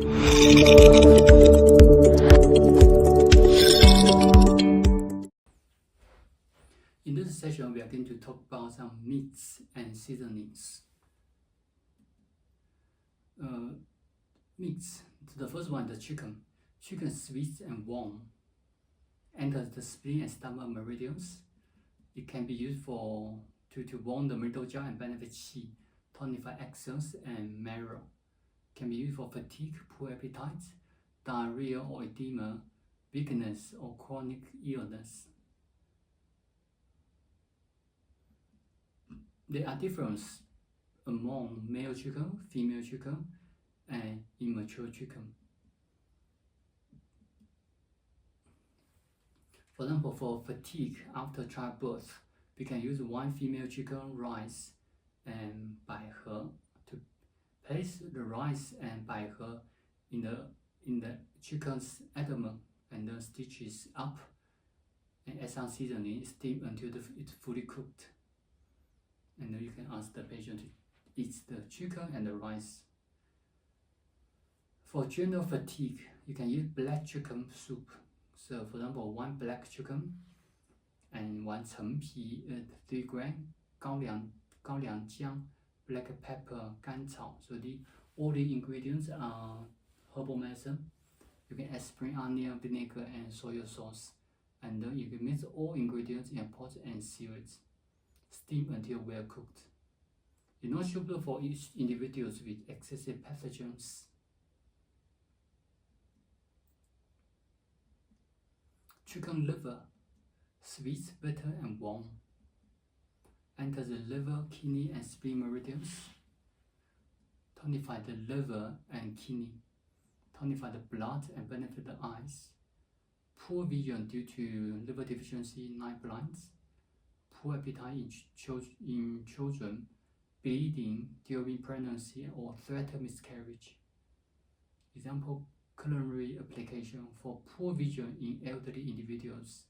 In this session, we are going to talk about some meats and seasonings. Meats. The first one, the chicken. Chicken sweet and warm. Enters the spleen and stomach meridians. It can be used to warm the middle jaw and benefit qi, tonify axons and marrow. Can be used for fatigue, poor appetite, diarrhea or edema, weakness or chronic illness. There are differences among male chicken, female chicken, and immature chicken. For example, for fatigue after childbirth, we can use one female chicken rice and baihe to place the rice and baihe in the chicken's abdomen and then stitches up and add some seasoning, steam until it's fully cooked. And then you can ask the patient to eat the chicken and the rice. For general fatigue, you can use black chicken soup. So for example, one black chicken and one 陈皮 3 grams, 高粱姜, black pepper, 甘草. So all the ingredients are herbal medicine. You can add spring onion, vinegar, and soy sauce. And then you can mix all ingredients in a pot and seal it. Steam until well cooked. It's not suitable for each individuals with excessive pathogens. Chicken liver, sweet, bitter, and warm. Enter the liver, kidney, and spleen meridians. Tonify the liver and kidney. Tonify the blood and benefit the eyes. Poor vision due to liver deficiency, night blindness. Poor appetite in children, bleeding during pregnancy or threatened miscarriage. Example, culinary application for poor vision in elderly individuals.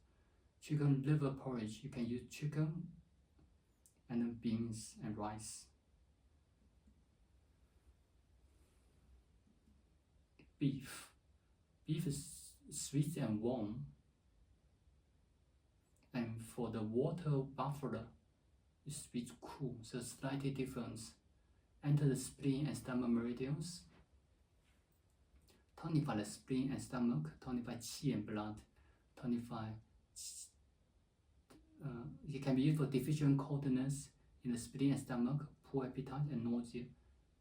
Chicken liver porridge, you can use chicken and then beans and rice. Beef. Beef is sweet and warm. And for the water buffalo, it's sweet cool, so slightly difference. Enter the spleen and stomach meridians. Tonify the spleen and stomach, tonify qi and blood, tonify. It can be used for deficient coldness in the spleen and stomach, poor appetite and nausea.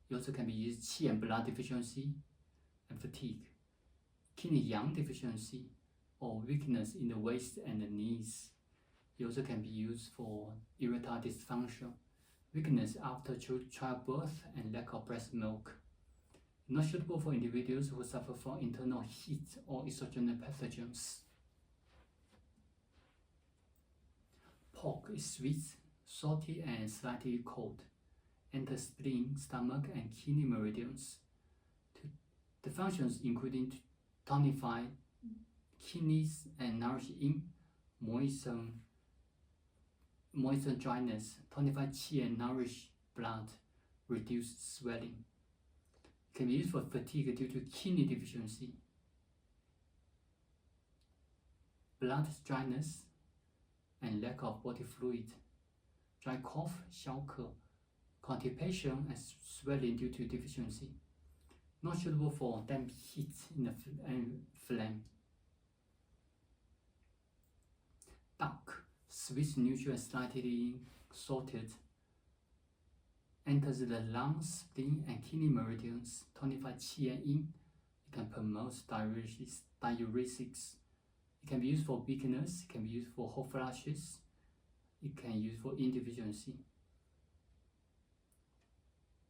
It also can be used qi and blood deficiency and fatigue, kidney yang deficiency or weakness in the waist and the knees. It also can be used for erectile dysfunction, weakness after childbirth and lack of breast milk. Not suitable for individuals who suffer from internal heat or exogenous pathogens. Pork is sweet, salty, and slightly cold. Enter spleen, stomach, and kidney meridians. The functions including to tonify kidneys and nourish yin, moisten dryness, tonify qi and nourish blood, reduce swelling. Can be used for fatigue due to kidney deficiency, blood dryness, and lack of body fluid, dry cough, 消渴, constipation, and swelling due to deficiency. Not suitable for damp heat and flame. Duck, sweet, neutral, and slightly salted. Enters the lungs, spleen, and kidney meridians. Tonify qi and yin. It can promote diuretics. It can be used for weakness. It can be used for hot flashes. It can be used for insufficiency.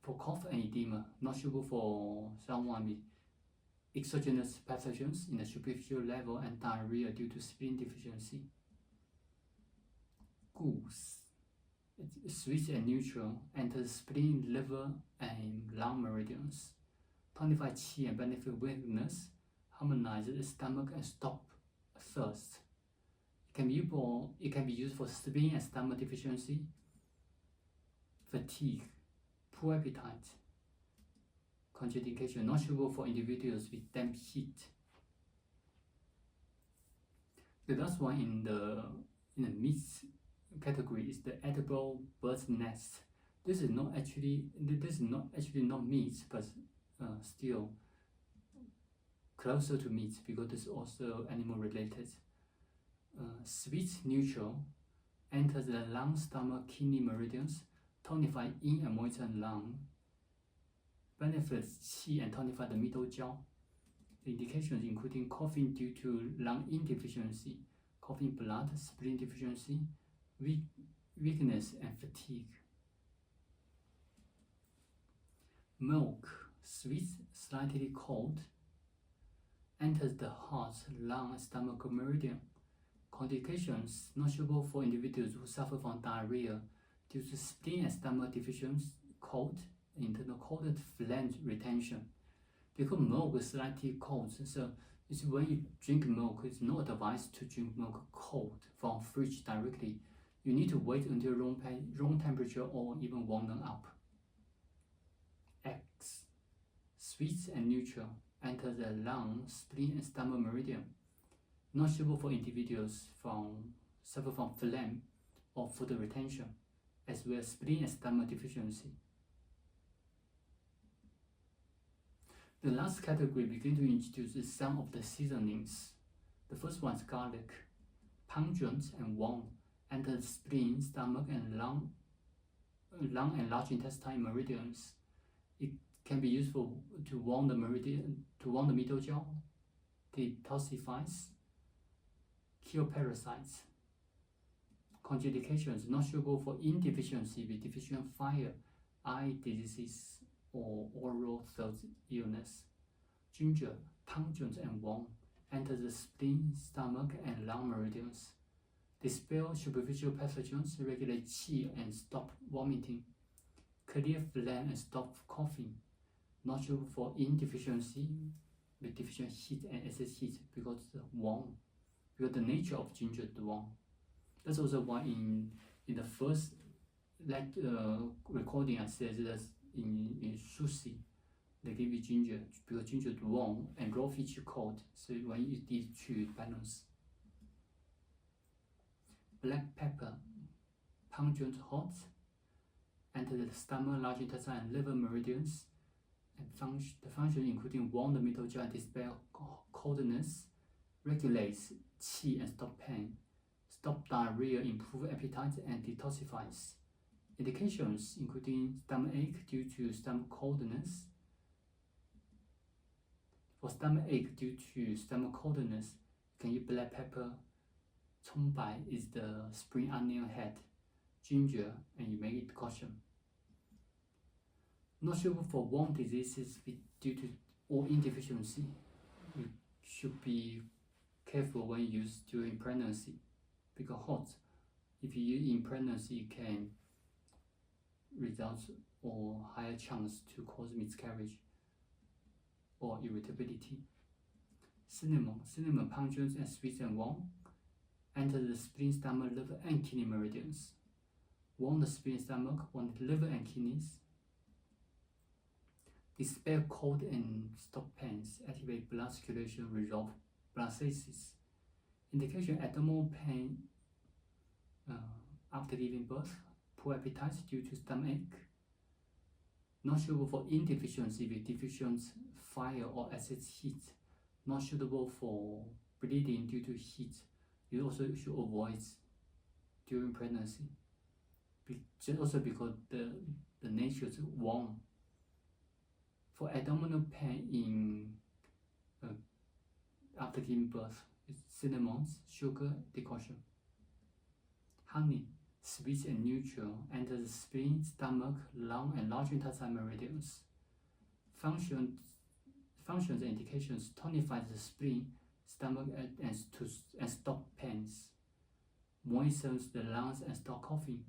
For cough and edema, not suitable for someone with exogenous pathogens in the superficial level and diarrhea due to spleen deficiency. Goose, sweet and neutral, enters spleen, liver, and lung meridians. Tonify qi and benefit weakness, harmonize the stomach and stop thirst. It can be used for spleen and stomach deficiency, fatigue, poor appetite, Contraindication, not suitable for individuals with damp heat. The last one in the meats category is the edible bird's nest. This is not actually not meat, but still closer to meat because it's also animal related. Sweet neutral enters the lung, stomach, kidney meridians, tonify yin and moisten lung, benefits qi and tonify the middle jaw. The indications including coughing due to lung insufficiency, coughing blood, spleen deficiency, weakness and fatigue. Milk, sweet, slightly cold, enters the heart, lung, stomach meridian. Contraindications not suitable for individuals who suffer from diarrhea due to spleen and stomach deficiency, cold, internal cold and phlegm retention. Because milk is slightly cold, so it's when you drink milk, it's not advised to drink milk cold from fridge directly. You need to wait until room temperature or even warm up. Eggs, sweet and neutral, enter the lung, spleen and stomach meridian. Not suitable for individuals suffer from phlegm or food retention, as well as spleen and stomach deficiency. The last category begin to introduce some of the seasonings. The first one is garlic, pungent and warm, enter the spleen, stomach, and lung and large intestine meridians. It can be useful to warm the meridian, to warm the middle jaw, detoxifies, kill parasites. Contraindications not suitable for insufficiency with deficient fire, eye diseases, or oral throat illness. Ginger, pungent and warm, enter the spleen, stomach, and lung meridians. Dispel superficial pathogens, regulate qi and stop vomiting. Clear phlegm and stop coughing. Not suitable for insufficiency with deficient heat and excess heat because it's warm. Because the nature of ginger is warm. That's also why in the first recording I said that in sushi they give you ginger because ginger is warm and raw fish cold, so when you eat these two balance. Black pepper, pungent hot, enter the stomach, large intestine and liver meridians, and the function including warm the middle jaw, dispel coldness, regulates qi and stop pain, stop diarrhea, improve appetite and detoxifies. Indications including stomachache due to stomach coldness. For stomachache due to stomach coldness, you can use black pepper. Chongbai is the spring onion head, ginger, and you make it caution. Not suitable for warm diseases due to or insufficiency. You should be careful when used during pregnancy because hot. If you use in pregnancy, it can result or higher chance to cause miscarriage or irritability. Cinnamon, pungent and sweet and warm, enter the spleen, stomach, liver and kidney meridians. Warm the spleen, stomach, warm the liver and kidneys. Dispel cold and stop pains, activate blood circulation, resolve blood stasis. Indication abdominal pain after giving birth, poor appetite due to stomachache. Not suitable for insufficiency with deficient fire or excess heat. Not suitable for bleeding due to heat. You also should avoid during pregnancy. Also because the nature is warm. For abdominal pain in after giving birth, it's cinnamon, sugar, decoction. Honey, sweet and neutral, enter the spleen, stomach, lung, and large intestine meridians. Functions and indications: tonify the spleen, stomach, and stop pains. Moistens the lungs and stop coughing.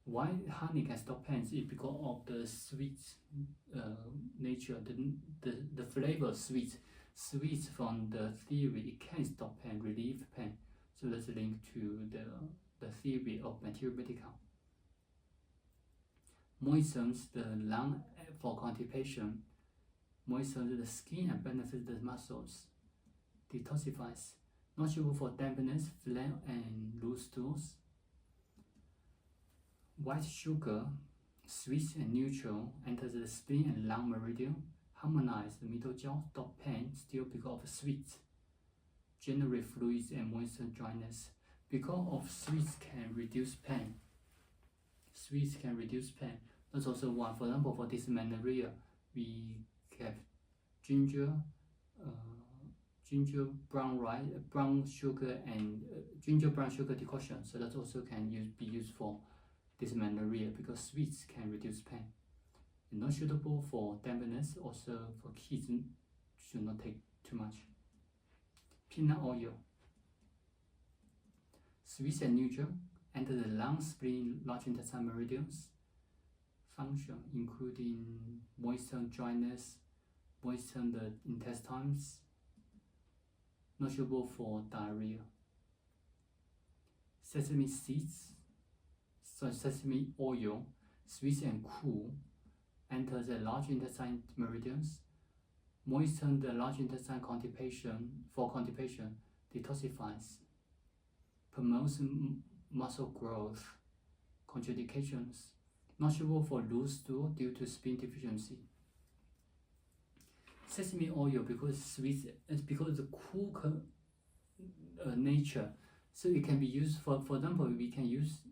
Why honey can stop pains is because of the sweet nature, the flavor sweet from the theory. It can stop pain, relieve pain. So that's linked to the theory of material medical. Moistens the lung for constipation. moisturize the skin and benefit the muscles. Detoxifies. Not suitable for dampness, phlegm, and loose stools. White sugar, sweet and neutral, enters the spleen and lung meridian. Harmonize the middle jaw, stop pain, still because of sweet. Generate fluids and moisture dryness. Because of sweets can reduce pain. Sweets can reduce pain. That's also one. For example, for dysmenorrhea, we have ginger, ginger brown sugar and ginger brown sugar decoction. So that also can be used for dysmenorrhea because sweets can reduce pain. And not suitable for dampness. Also for kids, should not take too much. Peanut oil. Sweet and neutral. Enter the lung, spleen, large intestine meridians. Function including moisten dryness, moisten the intestines. Not suitable for diarrhea. Sesame seeds, so sesame oil, sweet and cool, enter the large intestine meridians. Moisten the large intestine constipation, detoxifies. Promotes muscle growth. Contraindications. Not suitable for loose stool due to spleen deficiency. Sesame oil because sweet, because the cool nature, so it can be used for example, we can use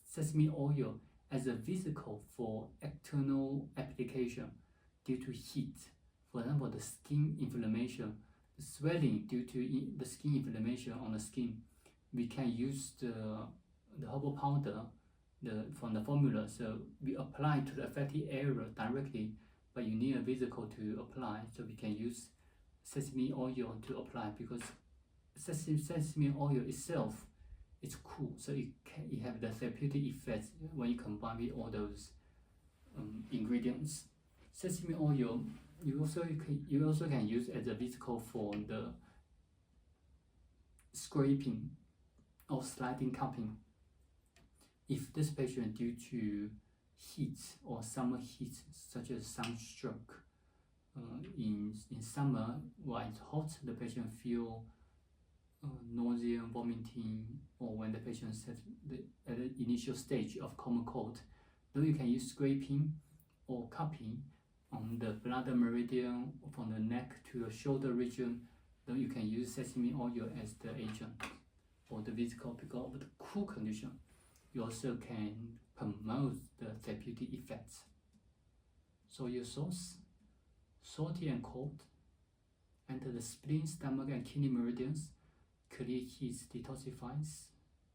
sesame oil as a vehicle for external application due to heat. For example, the skin inflammation, the swelling due to the skin inflammation on the skin, we can use the herbal powder from the formula, so we apply to the affected area directly, but you need a vehicle to apply, so we can use sesame oil to apply because sesame oil itself is cool, so it have the therapeutic effects when you combine with all those ingredients. Sesame oil you also can use as a vehicle for the scraping or sliding cupping. If this patient due to heat or summer heat such as sunstroke, in summer when it's hot, the patient feel nausea, vomiting, or when the patient is at the initial stage of common cold, then you can use scraping or cupping on the bladder meridian from the neck to the shoulder region. Then you can use sesame oil as the agent or the vehicle because of the cool condition. You also can promote the therapeutic effects. Soy sauce, salty and cold, enter the spleen, stomach, and kidney meridians. Clear heat detoxifies,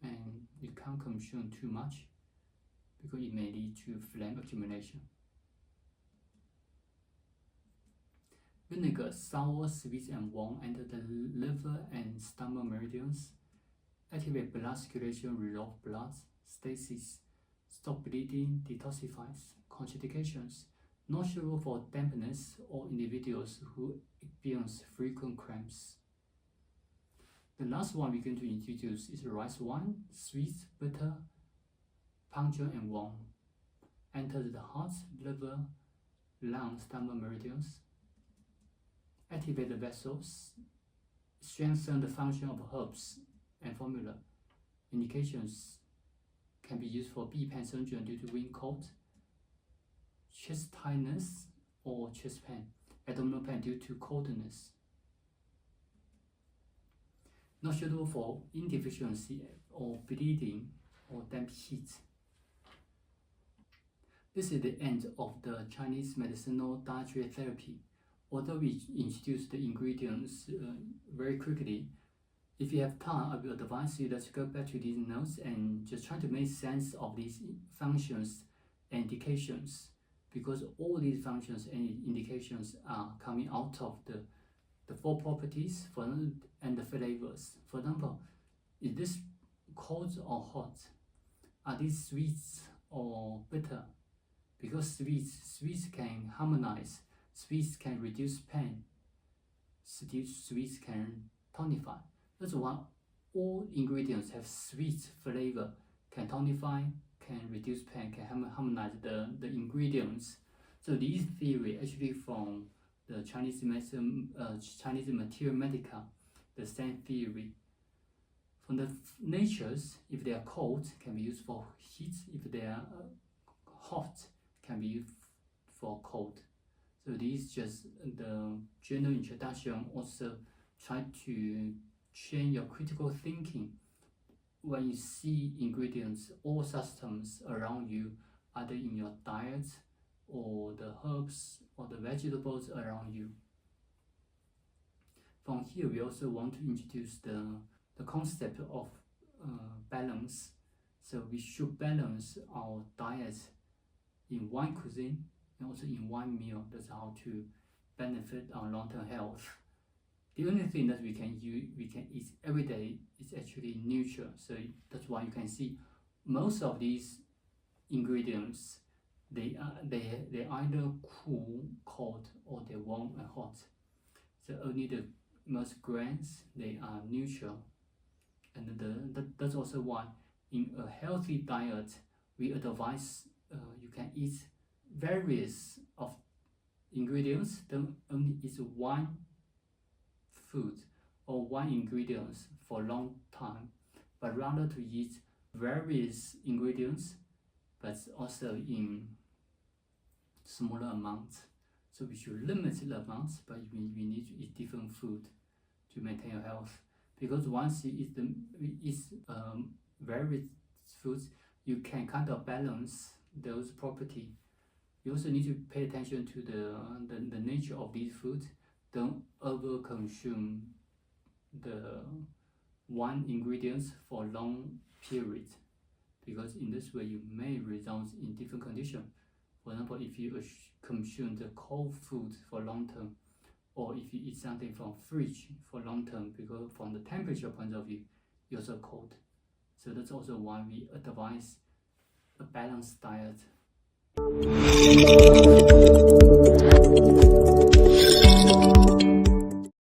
and you can't consume too much because it may lead to phlegm accumulation. Vinegar, sour, sweet, and warm, enter the liver and stomach meridians. Activate blood circulation, resolve blood, stasis, stop bleeding, detoxifies. Contraindications. Not suitable for dampness or individuals who experience frequent cramps. The last one we're going to introduce is rice wine, sweet, bitter, pungent, and warm. Enter the heart, liver, lung, stomach meridians. Activate the vessels, strengthen the function of herbs and formula. Indications can be used for B-pen syndrome due to wind cold, chest tightness or chest pain, abdominal pain due to coldness. Not suitable for insufficiency or bleeding or damp heat. This is the end of the Chinese medicinal dietary therapy. Although we introduce the ingredients very quickly, if you have time, I will advise you let's go back to these notes and just try to make sense of these functions and indications, because all these functions and indications are coming out of the four properties and the flavors. For example, is this cold or hot? Are these sweet or bitter? Because sweets can harmonize, sweets can reduce pain, sweets can tonify. That's why all ingredients have sweet flavor, can tonify, can reduce pain, can harmonize the ingredients. So these theory actually from the Chinese material medica, the same theory. From the natures, if they are cold, can be used for heat. If they are hot, can be used for cold. So this is just the general introduction. Also, try to train your critical thinking when you see ingredients or substances around you, either in your diet or the herbs or the vegetables around you. From here, we also want to introduce the concept of balance. So we should balance our diet in one cuisine and also in one meal. That's how to benefit our long-term health. The only thing that we can eat every day is actually neutral. So that's why you can see most of these ingredients, they either cool, cold, or they're warm and hot. So only the most grains, they are neutral. And that's also why in a healthy diet, we advise you can eat various of ingredients, don't only eat one food or one ingredients for a long time, but rather to eat various ingredients, but also in smaller amounts. So we should limit the amounts, but we need to eat different food to maintain your health. Because once you eat various foods, you can kind of balance those properties. You also need to pay attention to the nature of these foods. Don't over consume the one ingredients for long periods, because in this way you may result in different conditions. For example, if you consume the cold food for long term, or if you eat something from fridge for long term, because from the temperature point of view, you're also cold. So that's also why we advise a balanced diet.